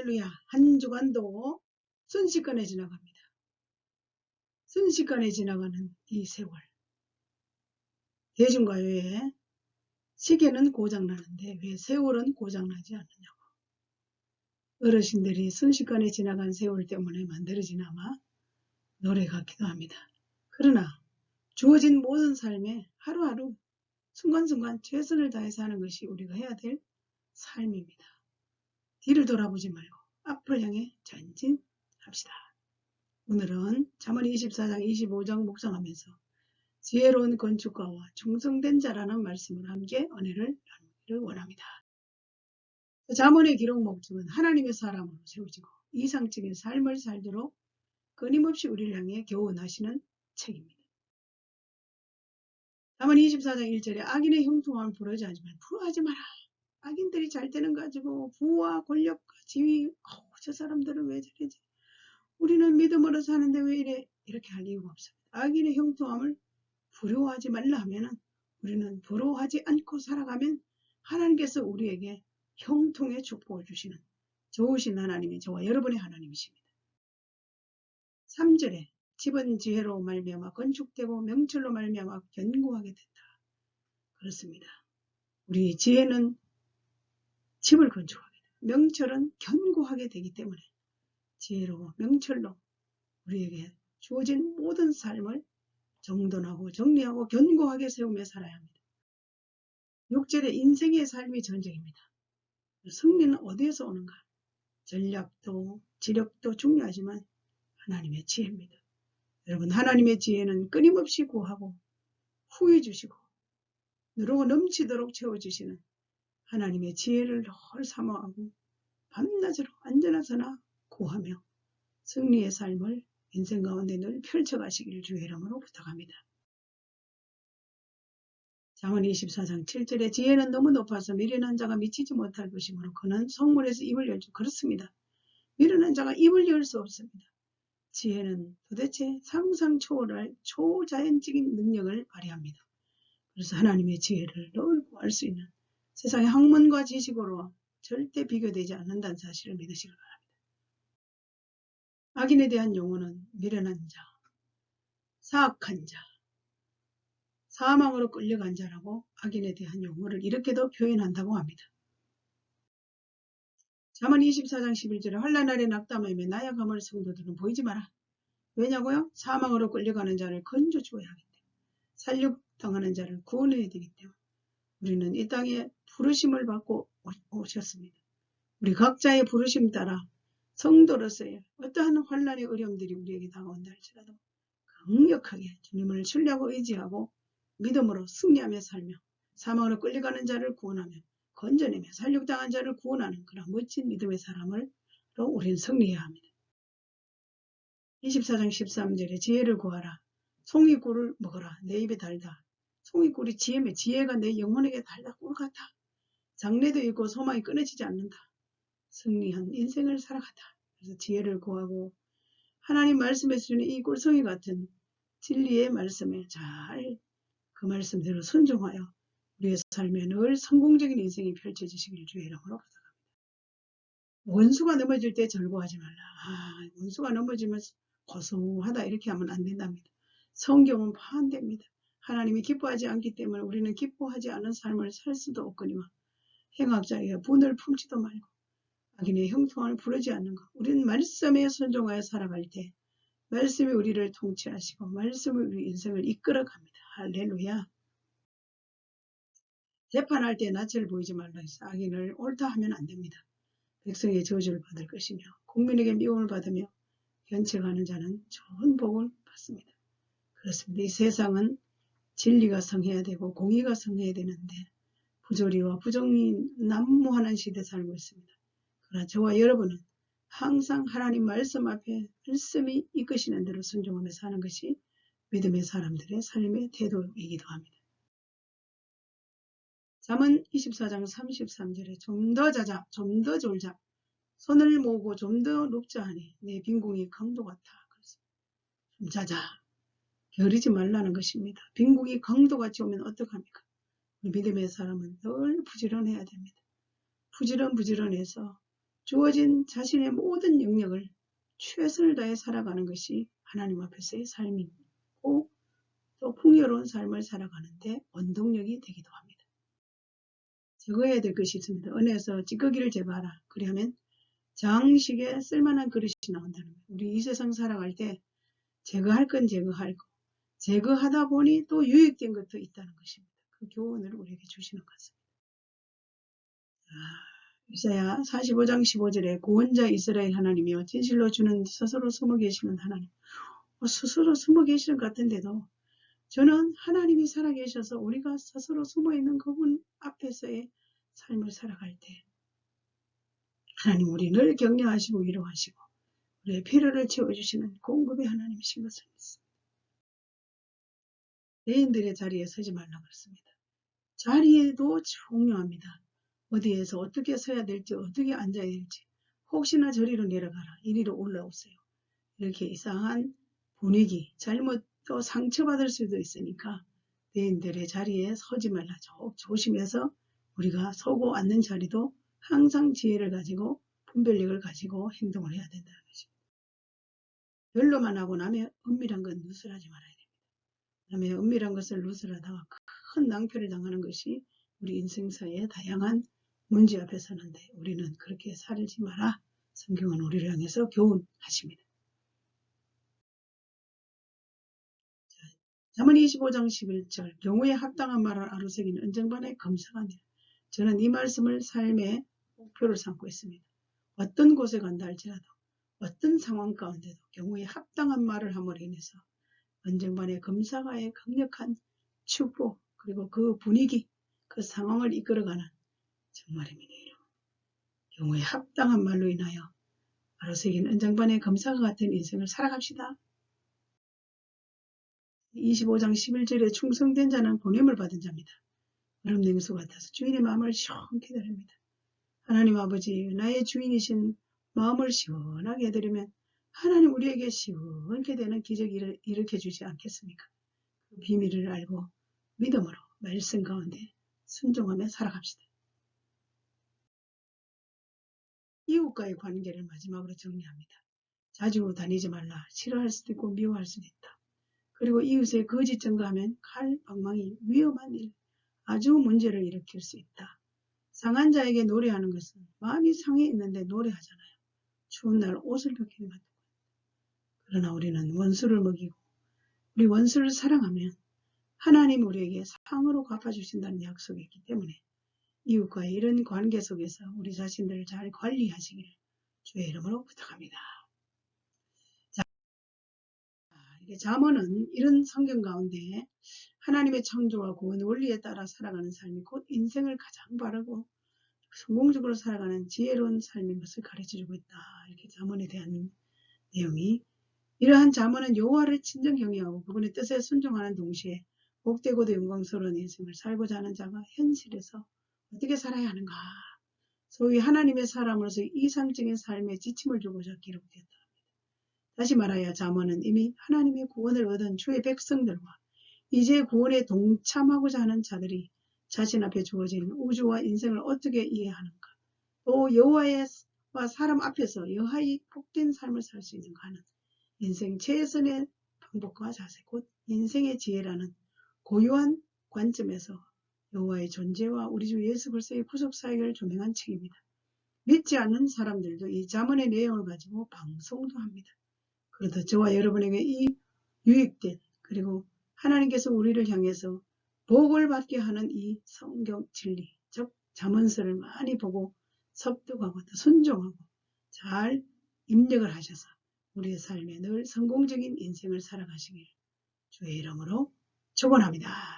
할렐루야. 한 주간도 순식간에 지나갑니다. 순식간에 지나가는 이 세월. 대중가요에 시계는 고장나는데 왜 세월은 고장나지 않느냐고. 어르신들이 순식간에 지나간 세월 때문에 만들어진 아마 노래 같기도 합니다. 그러나 주어진 모든 삶에 하루하루 순간순간 최선을 다해 사는 것이 우리가 해야 될 삶입니다. 뒤를 돌아보지 말고 앞을 향해 전진합시다. 오늘은 잠언 24장 25장 묵상하면서 지혜로운 건축가와 충성된 자라는 말씀을 함께 은혜를 나누기를 원합니다. 잠언의 기록 목적은 하나님의 사람으로 세워지고 이상적인 삶을 살도록 끊임없이 우리를 향해 교훈하시는 책입니다. 잠언 24장 1절에 악인의 형통함을 부러워하지 마라. 악인들이 잘 되는 거 가지고 부와 권력과 지위, 저 사람들은 왜 저러지? 우리는 믿음으로 사는데 왜 이래? 이렇게 할 이유가 없습니다. 악인의 형통함을 부러워하지 말라 하면은 우리는 부러워하지 않고 살아가면 하나님께서 우리에게 형통의 축복을 주시는 좋으신 하나님이 저와 여러분의 하나님이십니다. 3절에 집은 지혜로 말미암아 건축되고 명철로 말미암아 견고하게 된다. 그렇습니다. 우리 지혜는 집을 건축하게 됩니다. 명철은 견고하게 되기 때문에 지혜로 명철로 우리에게 주어진 모든 삶을 정돈하고 정리하고 견고하게 세우며 살아야 합니다. 6절에 인생의 삶이 전쟁입니다. 승리는 어디에서 오는가? 전략도 지력도 중요하지만 하나님의 지혜입니다. 여러분, 하나님의 지혜는 끊임없이 구하고 후해 주시고 누르고 넘치도록 채워주시는 하나님의 지혜를 늘 사모하고 밤낮으로 안전하서나 구하며 승리의 삶을 인생 가운데 늘 펼쳐가시기를 주의 이름으로 부탁합니다. 잠언 24장 7절에 지혜는 너무 높아서 미련한 자가 미치지 못할 것이므로 그는 성문에서 입을 열죠. 그렇습니다. 미련한 자가 입을 열 수 없습니다. 지혜는 도대체 상상 초월할 초자연적인 능력을 발휘합니다. 그래서 하나님의 지혜를 늘 구할 수 있는 세상의 학문과 지식으로 절대 비교되지 않는다는 사실을 믿으시기 바랍니다. 악인에 대한 용어는 미련한 자, 사악한 자, 사망으로 끌려간 자라고 악인에 대한 용어를 이렇게도 표현한다고 합니다. 잠언 24장 11절에 환난날에 낙담하며 나약함을 성도들은 보이지 마라. 왜냐고요? 사망으로 끌려가는 자를 건져 주어야 하기 때문에, 살육당하는 자를 구원해야 되기 때문에 우리는 이 땅에 부르심을 받고 오셨습니다. 우리 각자의 부르심 따라 성도로서의 어떠한 환난의 어려움들이 우리에게 다가온다 할지라도 강력하게 주님을 신뢰하고 의지하고 믿음으로 승리하며 살며 사망으로 끌려가는 자를 구원하며 건져내며 살육당한 자를 구원하는 그런 멋진 믿음의 사람으로 우리는 승리해야 합니다. 24장 13절에 지혜를 구하라. 송이꿀을 먹어라. 내 입에 달다. 송이꿀이 지혜며 지혜가 내 영혼에게 달다. 꿀 같아. 장래도 있고 소망이 끊어지지 않는다. 승리한 인생을 살아가다. 그래서 지혜를 구하고 하나님 말씀해 주시는 이 꿀송이 같은 진리의 말씀에 잘 그 말씀대로 순종하여 우리의 삶에 늘 성공적인 인생이 펼쳐지시길 주의 이름으로 부탁합니다. 원수가 넘어질 때 절구하지 말라. 원수가 넘어지면 고소하다 이렇게 하면 안 된답니다. 성경은 반대입니다. 하나님이 기뻐하지 않기 때문에 우리는 기뻐하지 않은 삶을 살 수도 없거니와 행악자에게 분을 품지도 말고 악인의 형통함을 부르지 않는 것. 우리는 말씀에 순종하여 살아갈 때 말씀이 우리를 통치하시고 말씀이 우리 인생을 이끌어갑니다. 할렐루야. 재판할 때 낯을 보이지 말라 해서 악인을 옳다 하면 안 됩니다. 백성의 저주를 받을 것이며 국민에게 미움을 받으며 견책하는 자는 좋은 복을 받습니다. 그렇습니다. 이 세상은 진리가 성해야 되고 공의가 성해야 되는데 부조리와 부정이 난무하는 시대에 살고 있습니다. 그러나 저와 여러분은 항상 하나님 말씀 앞에 말씀이 이끄시는 대로 순종하며 사는 것이 믿음의 사람들의 삶의 태도이기도 합니다. 잠언 24장 33절에 좀 더 자자, 좀 더 졸자, 손을 모으고 좀 더 눕자 하니 내 빈궁이 강도 같아. 좀 자자, 게으르지 말라는 것입니다. 빈궁이 강도같이 오면 어떡합니까? 믿음의 사람은 늘 부지런해야 됩니다. 부지런해서 주어진 자신의 모든 영역을 최선을 다해 살아가는 것이 하나님 앞에서의 삶이고 또 풍요로운 삶을 살아가는데 원동력이 되기도 합니다. 제거해야 될 것이 있습니다. 은혜에서 찌꺼기를 제거하라. 그리하면 장식에 쓸만한 그릇이 나온다는 거예요. 우리 이 세상 살아갈 때 제거할 건 제거할 거. 제거하다 보니 또 유익된 것도 있다는 것입니다. 그 교훈을 우리에게 주시는 것 같습니다. 이사야 45장 15절에 구원자 이스라엘 하나님이여 진실로 주는 스스로 숨어 계시는 하나님. 스스로 숨어 계시는 것 같은데도 저는 하나님이 살아계셔서 우리가 스스로 숨어있는 그분 앞에서의 삶을 살아갈 때 하나님 우리 늘 격려하시고 위로하시고 우리의 필요를 채워주시는 공급의 하나님이신 것을 믿습니다. 대인들의 자리에 서지 말라 그랬습니다. 자리에도 중요합니다. 어디에서 어떻게 서야 될지 어떻게 앉아야 될지 혹시나 저리로 내려가라 이리로 올라오세요. 이렇게 이상한 분위기 잘못 또 상처받을 수도 있으니까 대인들의 자리에 서지 말라. 조심해서 우리가 서고 앉는 자리도 항상 지혜를 가지고 분별력을 가지고 행동을 해야 된다는 것입니다. 별로만 하고 남의 은밀한 건 누설하지 말아야 됩니다. 남의 은밀한 것을 누설하다가 큰 낭패를 당하는 것이 우리 인생사의 다양한 문제 앞에 서는데 우리는 그렇게 살지 마라. 성경은 우리를 향해서 교훈하십니다. 잠언 25장 11절 경우에 합당한 말을 아로새기는 은정반의 검사가니라. 저는 이 말씀을 삶의 목표를 삼고 있습니다. 어떤 곳에 간다 할지라도 어떤 상황 가운데도 경우에 합당한 말을 함으로 인해서 은정반의 검사가의 강력한 축복 그리고 그 분위기 그 상황을 이끌어가는 정말입니다. 경우에 합당한 말로 인하여 아로새긴 은정반의 검사가 같은 인생을 살아갑시다. 25장 11절에 충성된 자는 보냄을 받은 자입니다. 얼음 냉수 같아서 주인의 마음을 시원케 해드립니다. 하나님 아버지 나의 주인이신 마음을 시원하게 해드리면 하나님 우리에게 시원케 되는 기적을 일으켜주지 않겠습니까? 그 비밀을 알고 믿음으로 말씀 가운데 순종하며 살아갑시다. 이웃과의 관계를 마지막으로 정리합니다. 자주 다니지 말라. 싫어할 수도 있고 미워할 수도 있다. 그리고 이웃의 거짓 증거하면 칼, 방망이, 위험한 일, 아주 문제를 일으킬 수 있다. 상한 자에게 노래하는 것은 마음이 상해 있는데 노래하잖아요. 추운 날 옷을 벗기는 것. 그러나 우리는 원수를 먹이고 우리 원수를 사랑하면 하나님 우리에게 상으로 갚아주신다는 약속이 있기 때문에 이웃과의 이런 관계 속에서 우리 자신들을 잘 관리하시기를 주의 이름으로 부탁합니다. 잠언은 이런 성경 가운데 하나님의 창조와 구원 원리에 따라 살아가는 삶이 곧 인생을 가장 바르고 성공적으로 살아가는 지혜로운 삶인 것을 가르쳐주고 있다. 이렇게 잠언에 대한 내용이 이러한 잠언은 여호와를 친정 경외하고 그분의 뜻에 순종하는 동시에 복되고도 영광스러운 인생을 살고자 하는 자가 현실에서 어떻게 살아야 하는가 소위 하나님의 사람으로서 이상적인 삶에 지침을 주고자 기록되었다. 다시 말하여 잠언은 이미 하나님의 구원을 얻은 주의 백성들과 이제 구원에 동참하고자 하는 자들이 자신 앞에 주어진 우주와 인생을 어떻게 이해하는가 또 여호와와 사람 앞에서 여하이 복된 삶을 살 수 있는가 하는 인생 최선의 방법과 자세 곧 인생의 지혜라는 고유한 관점에서 여호와의 존재와 우리 주 예수 그리스도의 구속 사역을 조명한 책입니다. 믿지 않는 사람들도 이 잠언의 내용을 가지고 방송도 합니다. 그래도 저와 여러분에게 이 유익된 그리고 하나님께서 우리를 향해서 복을 받게 하는 이 성경 진리 즉 잠언서를 많이 보고 섭득하고 또 순종하고 잘 입력을 하셔서 우리의 삶에 늘 성공적인 인생을 살아가시길 주의 이름으로 축원합니다.